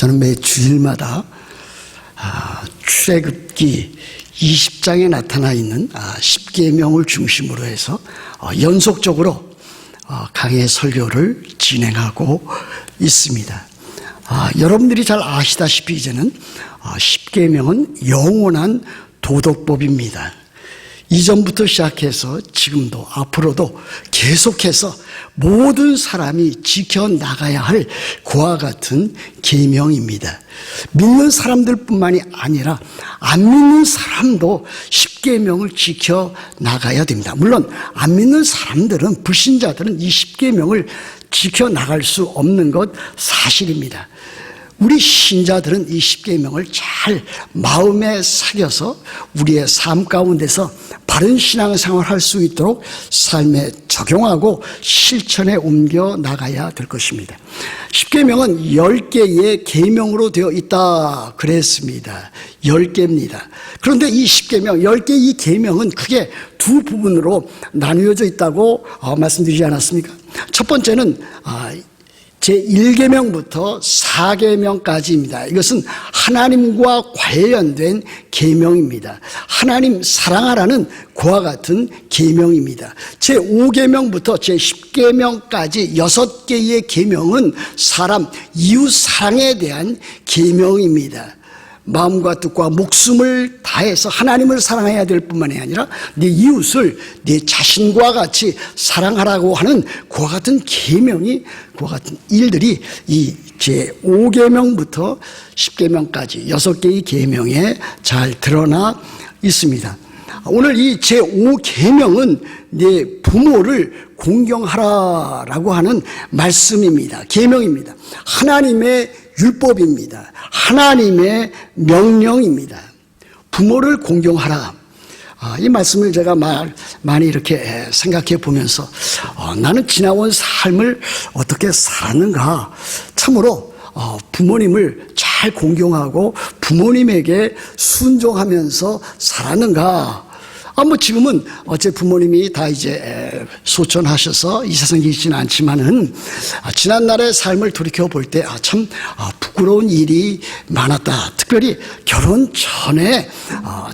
저는 매 주일마다 출애굽기 20장에 나타나 있는 10계명을 중심으로 해서 연속적으로 강해 설교를 진행하고 있습니다. 여러분들이 잘 아시다시피 이제는 10계명은 영원한 도덕법입니다. 이전부터 시작해서 지금도 앞으로도 계속해서 모든 사람이 지켜나가야 할 그와 같은 계명입니다. 믿는 사람들뿐만이 아니라 안 믿는 사람도 10계명을 지켜나가야 됩니다. 물론 안 믿는 사람들은, 불신자들은 이 10계명을 지켜나갈 수 없는 것 사실입니다. 우리 신자들은 이 10계명을 잘 마음에 새겨서 우리의 삶 가운데서 바른 신앙생활을 할 수 있도록 삶에 적용하고 실천에 옮겨 나가야 될 것입니다. 10계명은 10개의 계명으로 되어 있다 그랬습니다. 10개입니다. 그런데 이 10계명, 10개 이 계명은 크게 두 부분으로 나누어져 있다고 말씀드리지 않았습니까? 첫 번째는 제1계명부터 4계명까지입니다. 이것은 하나님과 관련된 계명입니다. 하나님 사랑하라는 그와 같은 계명입니다. 제5계명부터 제10계명까지 6개의 계명은 사람 이웃 사랑에 대한 계명입니다. 마음과 뜻과 목숨을 다해서 하나님을 사랑해야 될 뿐만이 아니라 네 이웃을 네 자신과 같이 사랑하라고 하는 그와 같은 계명이, 그와 같은 일들이 이 제5계명부터 10계명까지 6개의 계명에 잘 드러나 있습니다. 오늘 이 제5계명은 네 부모를 공경하라라고 하는 말씀입니다. 계명입니다. 하나님의 율법입니다. 하나님의 명령입니다. 부모를 공경하라. 이 말씀을 제가 많이 이렇게 생각해 보면서 나는 지나온 삶을 어떻게 살았는가. 참으로 부모님을 잘 공경하고 부모님에게 순종하면서 살았는가. 지금은 제 부모님이 다 이제 소천하셔서 이 세상에 계시지는 않지만은 지난날의 삶을 돌이켜 볼 때 참 부끄러운 일이 많았다. 특별히 결혼 전에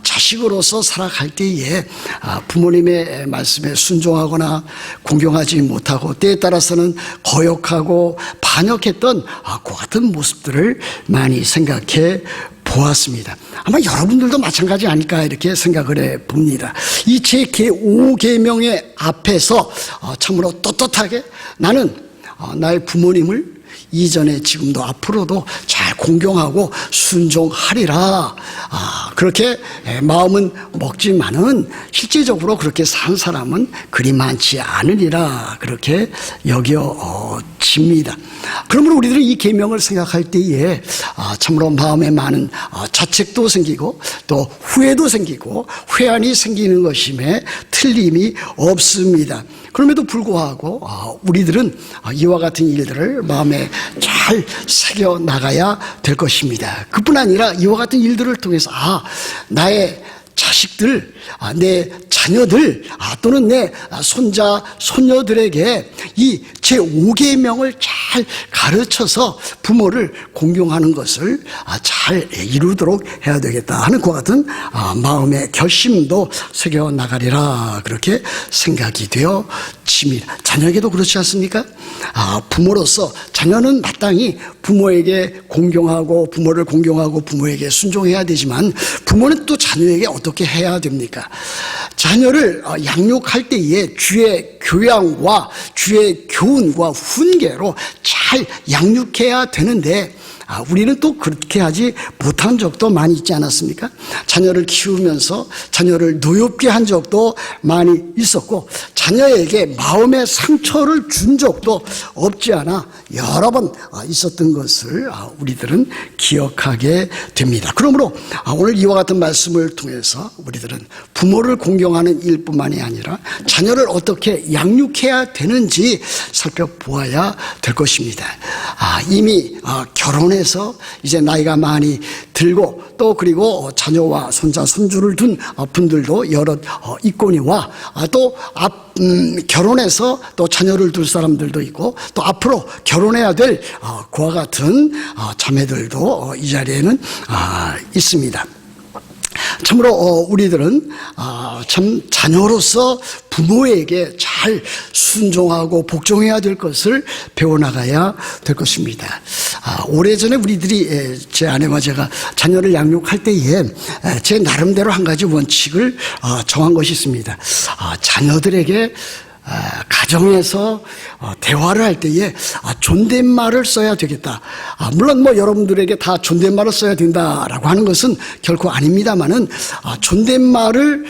자식으로서 살아갈 때에 부모님의 말씀에 순종하거나 공경하지 못하고 때에 따라서는 거역하고 반역했던 그 같은 모습들을 많이 생각해 보았습니다. 아마 여러분들도 마찬가지 아닐까 이렇게 생각을 해봅니다. 이 제 제5계명의 앞에서 참으로 떳떳하게 나는 나의 부모님을 이전에 지금도 앞으로도 잘 공경하고 순종하리라. 그렇게 마음은 먹지만은 실질적으로 그렇게 산 사람은 그리 많지 않으리라. 그렇게 여겨집니다. 그러므로 우리들은 이 계명을 생각할 때에 참으로 마음에 많은 자책도 생기고 또 후회도 생기고 회한이 생기는 것임에 틀림이 없습니다. 그럼에도 불구하고 우리들은 이와 같은 일들을 마음에 잘 새겨 나가야 될 것입니다. 그뿐 아니라 이와 같은 일들을 통해서 나의 자식들, 내 자녀들 또는 내 손자, 손녀들에게 이 제5계명을 잘 가르쳐서 부모를 공경하는 것을 잘 이루도록 해야 되겠다 하는 것 같은 마음의 결심도 새겨나가리라 그렇게 생각이 되어집니다. 자녀에게도 그렇지 않습니까? 부모로서 자녀는 마땅히 부모에게 공경하고 부모를 공경하고 부모에게 순종해야 되지만 부모는 또 자녀에게 어떻게 해야 됩니까? 자녀를 양육할 때에 주의 교양과 주의 교훈과 훈계로 잘 양육해야 되는데 우리는 또 그렇게 하지 못한 적도 많이 있지 않았습니까? 자녀를 키우면서 자녀를 노엽게 한 적도 많이 있었고 자녀에게 마음의 상처를 준 적도 없지 않아 여러 번 있었던 것을 우리들은 기억하게 됩니다. 그러므로 오늘 이와 같은 말씀을 통해서 우리들은 부모를 공경하는 일뿐만이 아니라 자녀를 어떻게 양육해야 되는지 살펴보아야 될 것입니다. 이미 결혼해서 이제 나이가 많이 들고 또 그리고 자녀와 손자, 손주를 둔 분들도 여럿 있거니와 또 결혼해서 또 자녀를 둘 사람들도 있고 또 앞으로 결혼해야 될 그와 같은 자매들도 이 자리에는 있습니다. 참으로 우리들은 참 자녀로서 부모에게 잘 순종하고 복종해야 될 것을 배워나가야 될 것입니다. 오래전에 우리들이 제 아내와 제가 자녀를 양육할 때에 제 나름대로 한 가지 원칙을 정한 것이 있습니다. 자녀들에게 가정에서 대화를 할 때에 존댓말을 써야 되겠다. 물론 뭐 여러분들에게 다 존댓말을 써야 된다라고 하는 것은 결코 아닙니다만은 존댓말을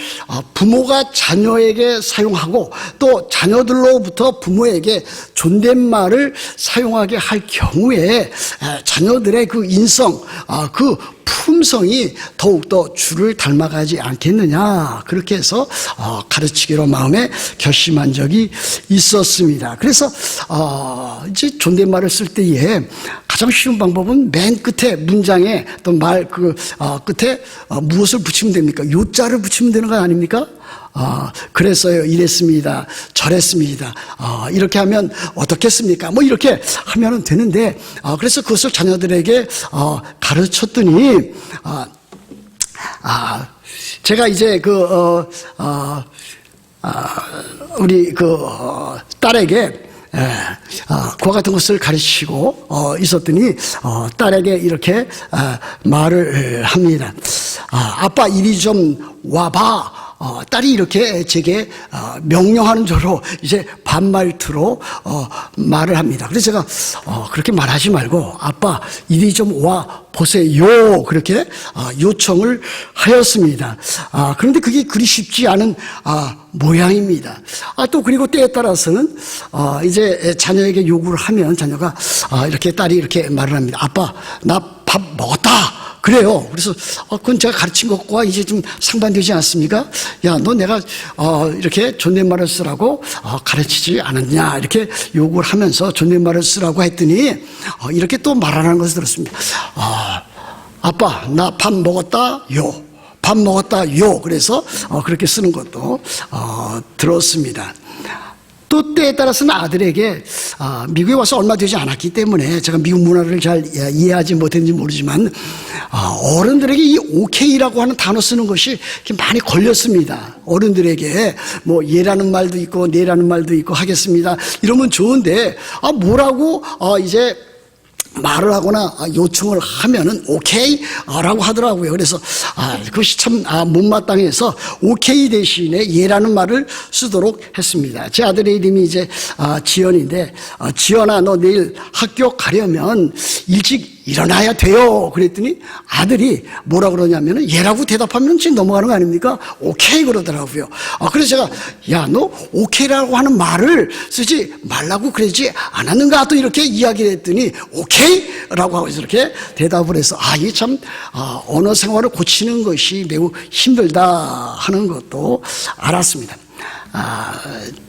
부모가 자녀에게 사용하고 또 자녀들로부터 부모에게 존댓말을 사용하게 할 경우에 자녀들의 그 인성, 그 품성이 더욱더 주를 닮아가지 않겠느냐, 그렇게 해서 가르치기로 마음에 결심한 적이 있었습니다. 그래서 이제 존댓말을 쓸 때에 가장 쉬운 방법은 맨 끝에 문장에 또 말 끝에 무엇을 붙이면 됩니까? 요자를 붙이면 되는 거 아닙니까? 그랬어요. 이랬습니다. 저랬습니다. 이렇게 하면 어떻겠습니까? 뭐 이렇게 하면 되는데, 그래서 그것을 자녀들에게 가르쳤더니, 제가 이제 우리 딸에게 그와 같은 것을 가르치고 있었더니 딸에게 이렇게 말을 합니다. 아빠 이리 좀 와봐. 딸이 이렇게 제게 명령하는 저로 이제 반말투로 말을 합니다. 그래서 제가 그렇게 말하지 말고 아빠 이리 좀 와 보세요, 그렇게 요청을 하였습니다. 그런데 그게 그리 쉽지 않은 모양입니다. 또 그리고 때에 따라서는 이제 자녀에게 요구를 하면 자녀가 이렇게 딸이 이렇게 말을 합니다. 아빠 나 밥 먹었다. 그래요. 그래서 그건 제가 가르친 것과 이제 좀 상반되지 않습니까? 야, 너 내가 이렇게 존댓말을 쓰라고 가르치지 않았냐, 이렇게 요구를 하면서 존댓말을 쓰라고 했더니 이렇게 또 말하는 것을 들었습니다. 아빠 나 밥 먹었다요. 밥 먹었다요. 그래서 그렇게 쓰는 것도 들었습니다. 또 때에 따라서는 아들에게 미국에 와서 얼마 되지 않았기 때문에 제가 미국 문화를 잘 이해하지 못했는지 모르지만 어른들에게 이 OK라고 하는 단어 쓰는 것이 많이 걸렸습니다. 어른들에게 뭐 예라는 말도 있고 네라는 말도 있고 하겠습니다. 이러면 좋은데 뭐라고 이제 말을 하거나 요청을 하면은 오케이 라고 하더라고요. 그래서 그것이 참 못마땅해서 오케이 대신에 예라는 말을 쓰도록 했습니다. 제 아들의 이름이 이제 지연인데, 지연아 너 내일 학교 가려면 일찍 일어나야 돼요. 그랬더니 아들이 뭐라 그러냐면은 예라고 대답하면 지금 넘어가는 거 아닙니까? 오케이 그러더라고요. 그래서 제가 야, 너 오케이라고 하는 말을 쓰지 말라고 그러지 않았는가? 또 이렇게 이야기를 했더니 오케이라고 하고 이렇게 대답을 해서 이게 참 언어 생활을 고치는 것이 매우 힘들다 하는 것도 알았습니다.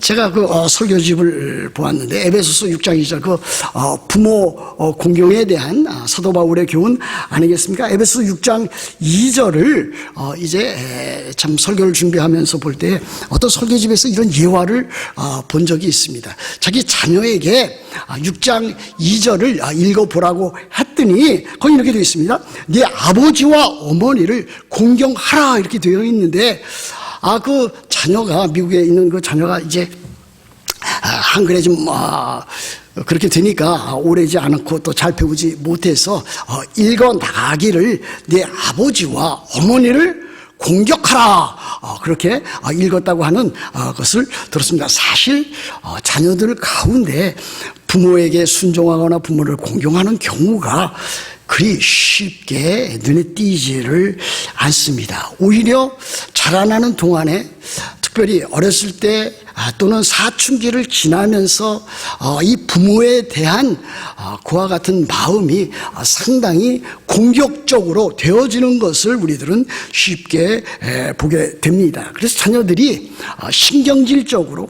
제가 그 설교집을 보았는데 에베소서 6장 2절 그 부모 공경에 대한 사도 바울의 교훈 아니겠습니까? 에베소서 6장 2절을 이제 참 설교를 준비하면서 볼 때 어떤 설교집에서 이런 예화를 본 적이 있습니다. 자기 자녀에게 6장 2절을 읽어보라고 했더니 거기 이렇게 되어 있습니다. 네 아버지와 어머니를 공경하라 이렇게 되어 있는데, 그 자녀가 미국에 있는 그 자녀가 이제 한글에 좀 그렇게 되니까 오래지 않고 또 잘 배우지 못해서 읽어 나가기를 내 아버지와 어머니를 공격하라 그렇게 읽었다고 하는 것을 들었습니다. 사실 자녀들 가운데 부모에게 순종하거나 부모를 공경하는 경우가 그리 쉽게 눈에 띄지를 않습니다. 오히려 자라나는 동안에 특별히 어렸을 때 또는 사춘기를 지나면서 이 부모에 대한 그와 같은 마음이 상당히 공격적으로 되어지는 것을 우리들은 쉽게 보게 됩니다. 그래서 자녀들이 신경질적으로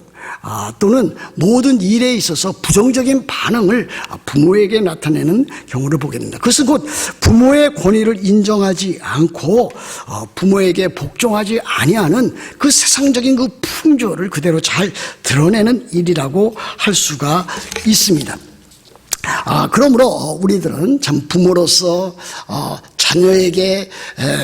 또는 모든 일에 있어서 부정적인 반응을 부모에게 나타내는 경우를 보게 됩니다. 그것은 곧 부모의 권위를 인정하지 않고 부모에게 복종하지 아니하는 그 세상적인 그 풍조를 그대로 잘 드러내는 일이라고 할 수가 있습니다. 그러므로 우리들은 참 부모로서 자녀에게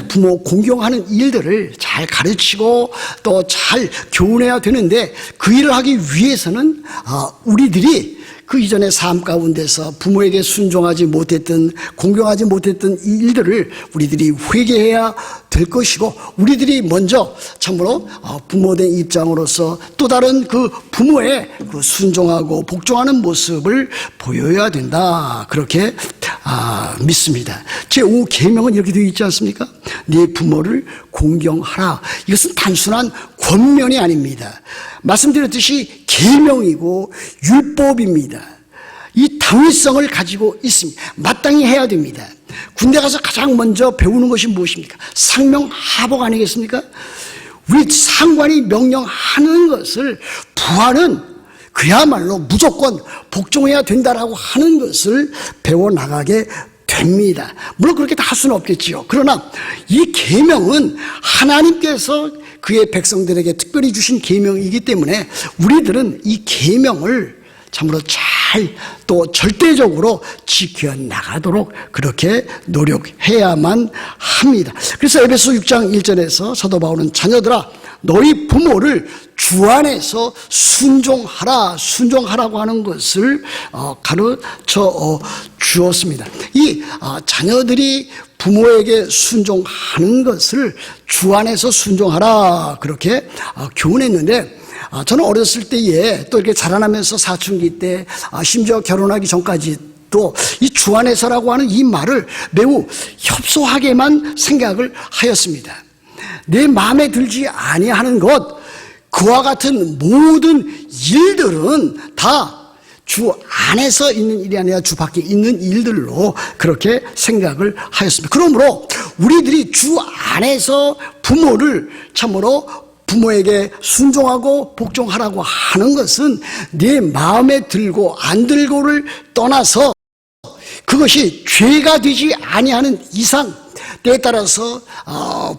부모 공경하는 일들을 잘 가르치고 또 잘 교훈해야 되는데, 그 일을 하기 위해서는 우리들이 그 이전의 삶 가운데서 부모에게 순종하지 못했던, 공경하지 못했던 이 일들을 우리들이 회개해야 될 것이고, 우리들이 먼저 참으로 부모된 입장으로서 또 다른 그 부모의 그 순종하고 복종하는 모습을 보여야 된다, 그렇게 믿습니다. 제5계명은 이렇게 되어 있지 않습니까? 네 부모를 공경하라. 이것은 단순한 권면이 아닙니다. 말씀드렸듯이 계명이고 율법입니다. 이 당위성을 가지고 있습니다. 마땅히 해야 됩니다. 군대 가서 가장 먼저 배우는 것이 무엇입니까? 상명하복 아니겠습니까? 우리 상관이 명령하는 것을 부하는 그야말로 무조건 복종해야 된다라고 하는 것을 배워나가게 됩니다. 물론 그렇게 다 할 수는 없겠지요. 그러나 이 계명은 하나님께서 그의 백성들에게 특별히 주신 계명이기 때문에 우리들은 이 계명을 참으로 잘 또 절대적으로 지켜나가도록 그렇게 노력해야만 합니다. 그래서 에베소 6장 1절에서 사도 바울은 자녀들아 너희 부모를 주 안에서 순종하라고 하는 것을 가르쳐 주었습니다. 이 자녀들이 부모에게 순종하는 것을 주 안에서 순종하라, 그렇게 교훈했는데, 저는 어렸을 때에 또 이렇게 자라나면서 사춘기 때, 심지어 결혼하기 전까지 또 이 주 안에서라고 하는 이 말을 매우 협소하게만 생각을 하였습니다. 내 마음에 들지 아니하는 것, 그와 같은 모든 일들은 다 주 안에서 있는 일이 아니라 주 밖에 있는 일들로 그렇게 생각을 하였습니다. 그러므로 우리들이 주 안에서 부모를 참으로 부모에게 순종하고 복종하라고 하는 것은 내 마음에 들고 안 들고를 떠나서 그것이 죄가 되지 아니하는 이상, 때에 따라서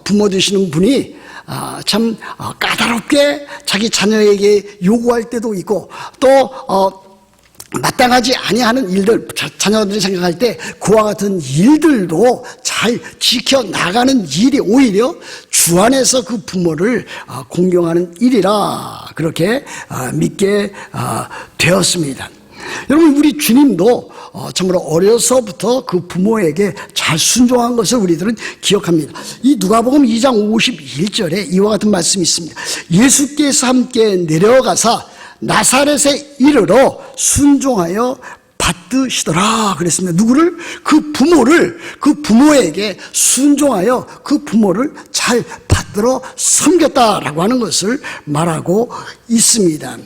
부모 되시는 분이 참 까다롭게 자기 자녀에게 요구할 때도 있고, 또 마땅하지 아니하는 일들, 자녀들이 생각할 때 그와 같은 일들도 잘 지켜나가는 일이 오히려 주 안에서 그 부모를 공경하는 일이라, 그렇게 믿게 되었습니다. 여러분, 우리 주님도 참으로 어려서부터 그 부모에게 잘 순종한 것을 우리들은 기억합니다. 이 누가복음 2장 51절에 이와 같은 말씀이 있습니다. 예수께서 함께 내려가사 나사렛에 이르러 순종하여 받드시더라 그랬습니다. 누구를? 그 부모를, 그 부모에게 순종하여 그 부모를 잘 받들어 섬겼다라고 하는 것을 말하고 있습니다.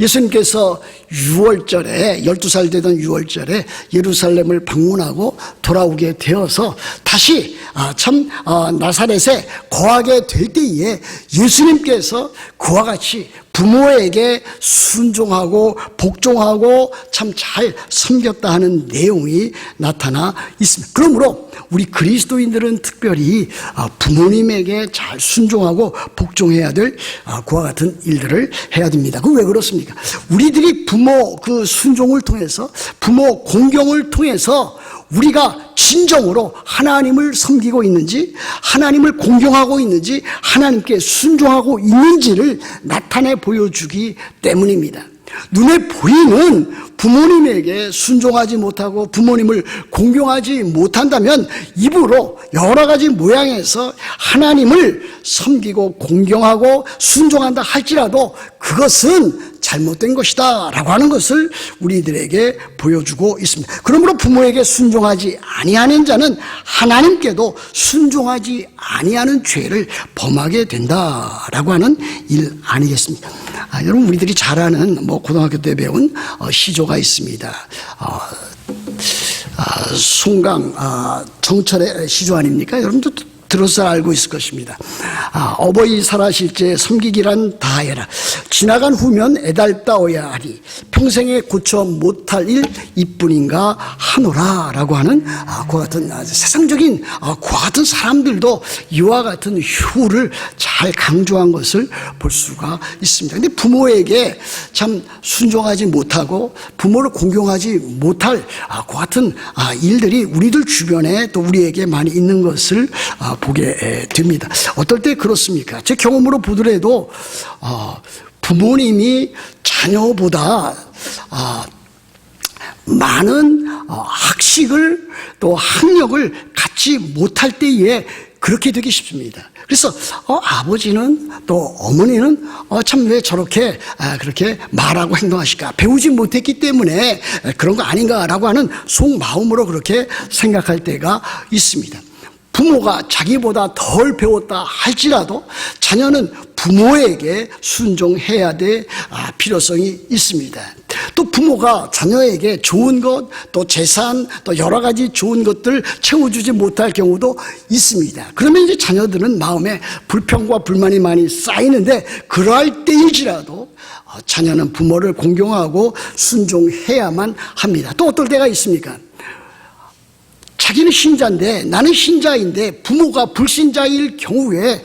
예수님께서 6월절에 12살 되던 6월절에 예루살렘을 방문하고 돌아오게 되어서 다시 나사렛에 거하게 될 때에 예수님께서 그와 같이 부모에게 순종하고 복종하고 참 잘 섬겼다 하는 내용이 나타나 있습니다. 그러므로 우리 그리스도인들은 특별히 부모님에게 잘 순종하고 복종해야 될 그와 같은 일들을 해야 됩니다. 그 왜 그렇습니까? 우리들이 부모 그 순종을 통해서, 부모 공경을 통해서 우리가 진정으로 하나님을 섬기고 있는지, 하나님을 공경하고 있는지, 하나님께 순종하고 있는지를 나타내 보여주기 때문입니다. 눈에 보이는 부모님에게 순종하지 못하고 부모님을 공경하지 못한다면 입으로 여러 가지 모양에서 하나님을 섬기고 공경하고 순종한다 할지라도 그것은 잘못된 것이다 라고 하는 것을 우리들에게 보여주고 있습니다. 그러므로 부모에게 순종하지 아니하는 자는 하나님께도 순종하지 아니하는 죄를 범하게 된다라고 하는 일 아니겠습니까? 여러분, 우리들이 잘 아는 고등학교 때 배운 시조가 있습니다. 송강 정철의 시조 아닙니까? 여러분도 들어서 알고 있을 것입니다. 어버이 살아실 때 섬기기란 다해라. 지나간 후면 애달다어야 하리. 평생에 고쳐 못할 일 이뿐인가 하노라 라고 하는 그와 같은 세상적인 그와 같은 사람들도 이와 같은 효를 잘 강조한 것을 볼 수가 있습니다. 근데 부모에게 참 순종하지 못하고 부모를 공경하지 못할 그와 같은 일들이 우리들 주변에 또 우리에게 많이 있는 것을 보게 됩니다. 어떨 때 그렇습니까? 제 경험으로 보더라도 부모님이 자녀보다 많은 학식을 또 학력을 갖지 못할 때에 그렇게 되기 쉽습니다. 그래서 아버지는 또 어머니는 참 왜 저렇게 그렇게 말하고 행동하실까? 배우지 못했기 때문에 그런 거 아닌가라고 하는 속마음으로 그렇게 생각할 때가 있습니다. 부모가 자기보다 덜 배웠다 할지라도 자녀는 부모에게 순종해야 될 필요성이 있습니다. 또 부모가 자녀에게 좋은 것, 또 재산, 또 여러 가지 좋은 것들 채워주지 못할 경우도 있습니다. 그러면 이제 자녀들은 마음에 불평과 불만이 많이 쌓이는데 그러할 때일지라도 자녀는 부모를 공경하고 순종해야만 합니다. 또 어떨 때가 있습니까? 자기는 신자인데 나는 신자인데 부모가 불신자일 경우에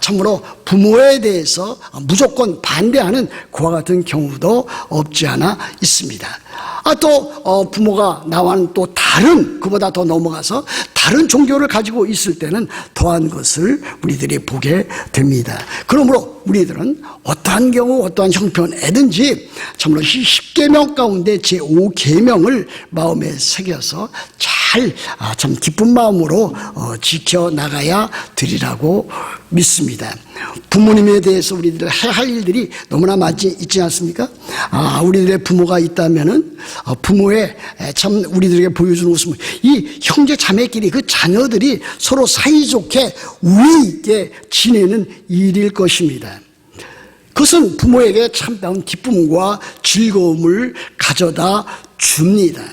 참으로 부모에 대해서 무조건 반대하는 그와 같은 경우도 없지 않아 있습니다. 또 부모가 나와는 또 다른 그보다 더 넘어가서 다른 종교를 가지고 있을 때는 더한 것을 우리들이 보게 됩니다. 그러므로 우리들은 어떠한 경우 어떠한 형편에든지 참으로 10계명 가운데 제5계명을 마음에 새겨서 참 기쁜 마음으로 지켜나가야 되리라고 믿습니다. 부모님에 대해서 우리들 해야 할 일들이 너무나 많지 있지 않습니까? 우리들의 부모가 있다면은 부모의 참 우리들에게 보여주는 모습은 이 형제 자매끼리 그 자녀들이 서로 사이좋게 우애 있게 지내는 일일 것입니다. 그것은 부모에게 참다운 기쁨과 즐거움을 가져다 줍니다.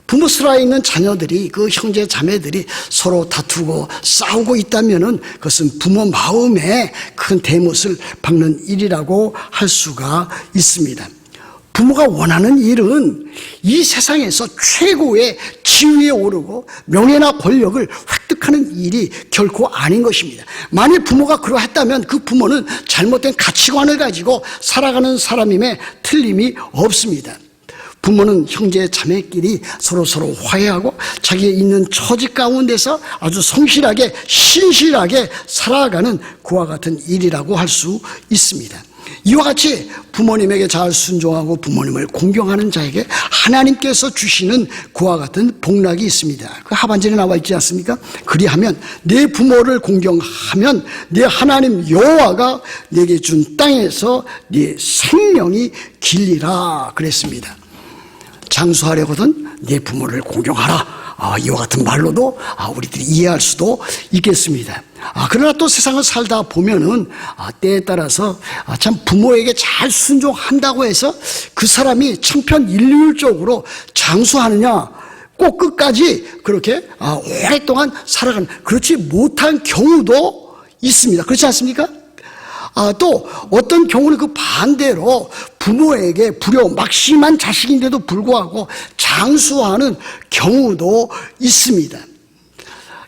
부모 슬하에 있는 자녀들이 그 형제 자매들이 서로 다투고 싸우고 있다면은 그것은 부모 마음에 큰 대못을 박는 일이라고 할 수가 있습니다. 부모가 원하는 일은 이 세상에서 최고의 지위에 오르고 명예나 권력을 획득하는 일이 결코 아닌 것입니다. 만일 부모가 그러했다면 그 부모는 잘못된 가치관을 가지고 살아가는 사람임에 틀림이 없습니다. 부모는 형제 자매끼리 서로 화해하고 자기의 있는 처지 가운데서 아주 성실하게 신실하게 살아가는 그와 같은 일이라고 할 수 있습니다. 이와 같이 부모님에게 잘 순종하고 부모님을 공경하는 자에게 하나님께서 주시는 그와 같은 복락이 있습니다. 그 하반절에 나와 있지 않습니까? 그리하면 내 부모를 공경하면 내 하나님 여호와가 내게 준 땅에서 네 생명이 길리라 그랬습니다. 장수하려거든 내 부모를 공경하라. 이와 같은 말로도 우리들이 이해할 수도 있겠습니다. 그러나 또 세상을 살다 보면은 때에 따라서 참 부모에게 잘 순종한다고 해서 그 사람이 천편일률적으로 장수하느냐 꼭 끝까지 그렇게 오랫동안 살아가는 그렇지 못한 경우도 있습니다. 그렇지 않습니까? 또 어떤 경우는 그 반대로 부모에게 불효막심한 자식인데도 불구하고 장수하는 경우도 있습니다.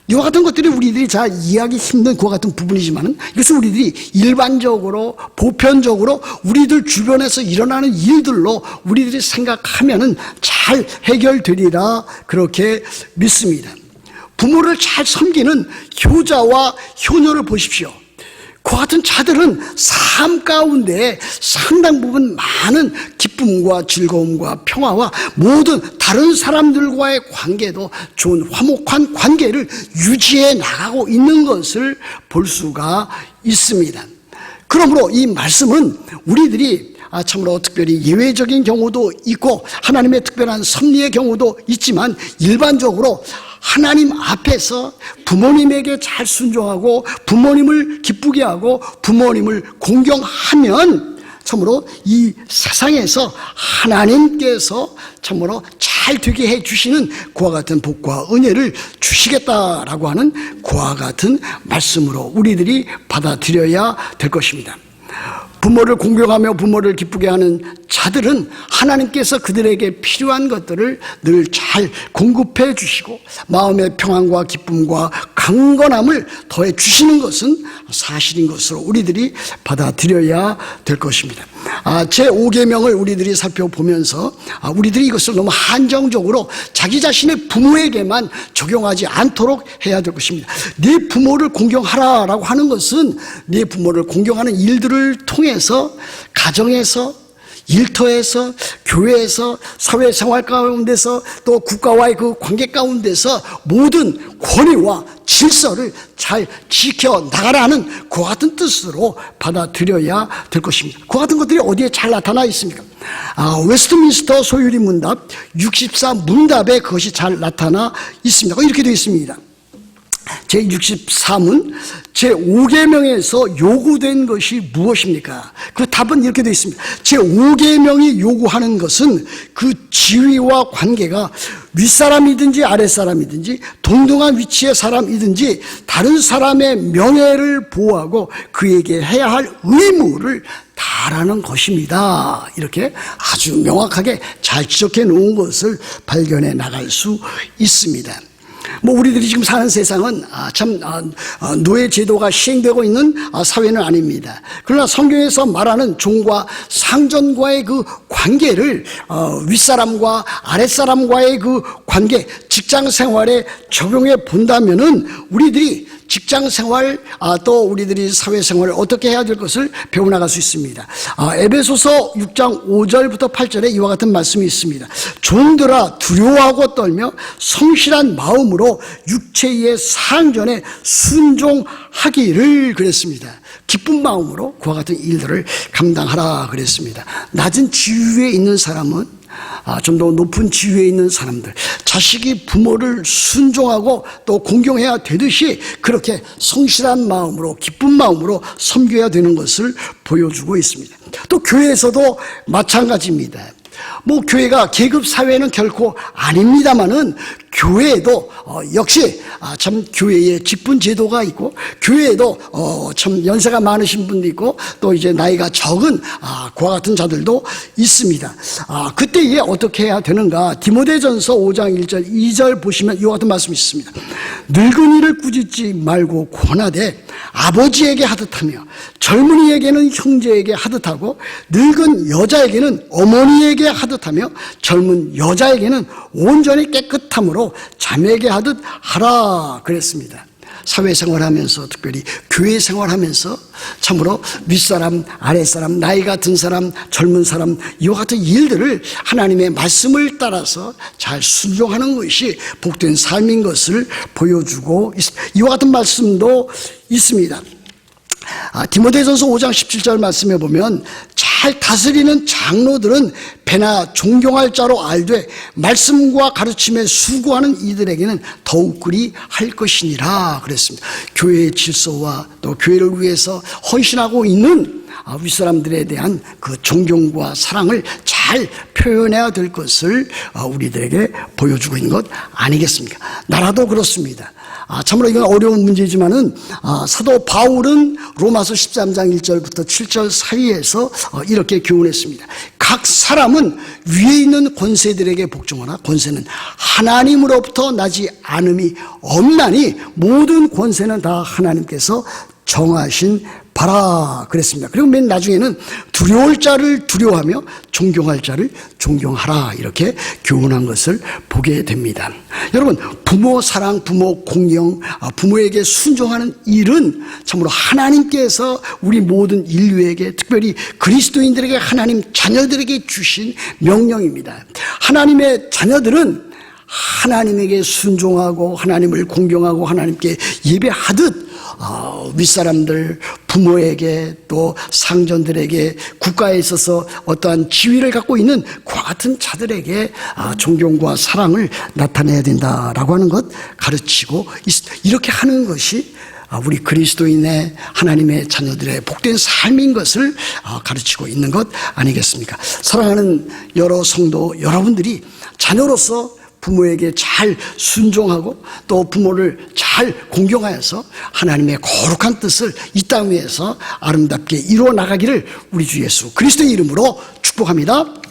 이와 같은 것들이 우리들이 잘 이해하기 힘든 그와 같은 부분이지만 이것은 우리들이 일반적으로 보편적으로 우리들 주변에서 일어나는 일들로 우리들이 생각하면은 잘 해결되리라 그렇게 믿습니다. 부모를 잘 섬기는 효자와 효녀를 보십시오. 그 같은 자들은 삶 가운데 상당 부분 많은 기쁨과 즐거움과 평화와 모든 다른 사람들과의 관계도 좋은 화목한 관계를 유지해 나가고 있는 것을 볼 수가 있습니다. 그러므로 이 말씀은 우리들이 참으로 특별히 예외적인 경우도 있고 하나님의 특별한 섭리의 경우도 있지만 일반적으로 하나님 앞에서 부모님에게 잘 순종하고 부모님을 기쁘게 하고 부모님을 공경하면 참으로 이 세상에서 하나님께서 참으로 잘 되게 해 주시는 그와 같은 복과 은혜를 주시 주시겠다라고 하는 그와 같은 말씀으로 우리들이 받아들여야 될 것입니다. 부모를 공경하며 부모를 기쁘게 하는 자들은 하나님께서 그들에게 필요한 것들을 늘 잘 공급해 주시고 마음의 평안과 기쁨과 강건함을 더해 주시는 것은 사실인 것으로 우리들이 받아들여야 될 것입니다. 제5계명을 우리들이 살펴보면서 우리들이 이것을 너무 한정적으로 자기 자신의 부모에게만 적용하지 않도록 해야 될 것입니다. 네 부모를 공경하라라고 하는 것은 네 부모를 공경하는 일들을 통해서 가정에서 일터에서 교회에서 사회생활 가운데서 또 국가와의 그 관계 가운데서 모든 권위와 질서를 잘 지켜나가라는 그와 같은 뜻으로 받아들여야 될 것입니다. 그와 같은 것들이 어디에 잘 나타나 있습니까? 웨스트민스터 소유리 문답 64 문답에 그것이 잘 나타나 있습니다. 이렇게 되어 있습니다. 제64문 제5계명에서 요구된 것이 무엇입니까? 그 답은 이렇게 되어 있습니다. 제5계명이 요구하는 것은 그 지위와 관계가 윗사람이든지 아랫사람이든지 동등한 위치의 사람이든지 다른 사람의 명예를 보호하고 그에게 해야 할 의무를 다하라는 것입니다. 이렇게 아주 명확하게 잘 지적해 놓은 것을 발견해 나갈 수 있습니다. 우리들이 지금 사는 세상은 노예 제도가 시행되고 있는 사회는 아닙니다. 그러나 성경에서 말하는 종과 상전과의 그 관계를 윗사람과 아랫사람과의 그 관계, 직장 생활에 적용해 본다면은 우리들이 직장 생활 또 우리들이 사회생활을 어떻게 해야 될 것을 배워나갈 수 있습니다. 에베소서 6장 5절부터 8절에 이와 같은 말씀이 있습니다. 종들아 두려워하고 떨며 성실한 마음으로 육체의 상전에 순종하기를 그랬습니다. 기쁜 마음으로 그와 같은 일들을 감당하라 그랬습니다. 낮은 지위에 있는 사람은 좀 더 높은 지위에 있는 사람들, 자식이 부모를 순종하고 또 공경해야 되듯이 그렇게 성실한 마음으로 기쁜 마음으로 섬겨야 되는 것을 보여주고 있습니다. 또 교회에서도 마찬가지입니다. 교회가 계급 사회는 결코 아닙니다만은 교회에도 역시 참 교회에 직분 제도가 있고 교회에도 참 연세가 많으신 분도 있고 또 이제 나이가 적은 그와 같은 자들도 있습니다. 그때에 어떻게 해야 되는가? 디모데전서 5장 1절 2절 보시면 이와 같은 말씀이 있습니다. 늙은이를 꾸짖지 말고 권하되 아버지에게 하듯하며 젊은이에게는 형제에게 하듯하고 늙은 여자에게는 어머니에게 하듯하며 젊은 여자에게는 온전히 깨끗함으로 자매에게 하듯 하라 그랬습니다. 사회생활하면서 특별히 교회 생활하면서 참으로 윗사람 아랫사람 나이가 든 사람 젊은 사람 이와 같은 일들을 하나님의 말씀을 따라서 잘 순종하는 것이 복된 삶인 것을 보여주고 있습니다. 이와 같은 말씀도 있습니다. 디모데전서 5장 17절 말씀에 보면 잘 다스리는 장로들은 배나 존경할 자로 알되 말씀과 가르침에 수고하는 이들에게는 더욱 그리할 것이니라 그랬습니다. 교회의 질서와 또 교회를 위해서 헌신하고 있는 윗사람들에 대한 그 존경과 사랑을 잘 표현해야 될 것을 우리들에게 보여주고 있는 것 아니겠습니까? 나라도 그렇습니다. 참으로 이건 어려운 문제지만은 사도 바울은 로마서 13장 1절부터 7절 사이에서 이렇게 교훈했습니다. 각 사람은 위에 있는 권세들에게 복종하나 권세는 하나님으로부터 나지 않음이 없나니 모든 권세는 다 하나님께서 정하신 바라 그랬습니다. 그리고 맨 나중에는 두려울 자를 두려워하며 존경할 자를 존경하라 이렇게 교훈한 것을 보게 됩니다. 여러분 부모 사랑, 부모 공경, 부모에게 순종하는 일은 참으로 하나님께서 우리 모든 인류에게 특별히 그리스도인들에게 하나님 자녀들에게 주신 명령입니다. 하나님의 자녀들은 하나님에게 순종하고 하나님을 공경하고 하나님께 예배하듯 윗사람들 부모에게 또 상전들에게 국가에 있어서 어떠한 지위를 갖고 있는 그와 같은 자들에게 존경과 사랑을 나타내야 된다라고 하는 것 가르치고 이렇게 하는 것이 우리 그리스도인의 하나님의 자녀들의 복된 삶인 것을 가르치고 있는 것 아니겠습니까? 사랑하는 여러 성도 여러분들이 자녀로서 부모에게 잘 순종하고 또 부모를 잘 공경하여서 하나님의 거룩한 뜻을 이 땅 위에서 아름답게 이루어 나가기를 우리 주 예수 그리스도의 이름으로 축복합니다.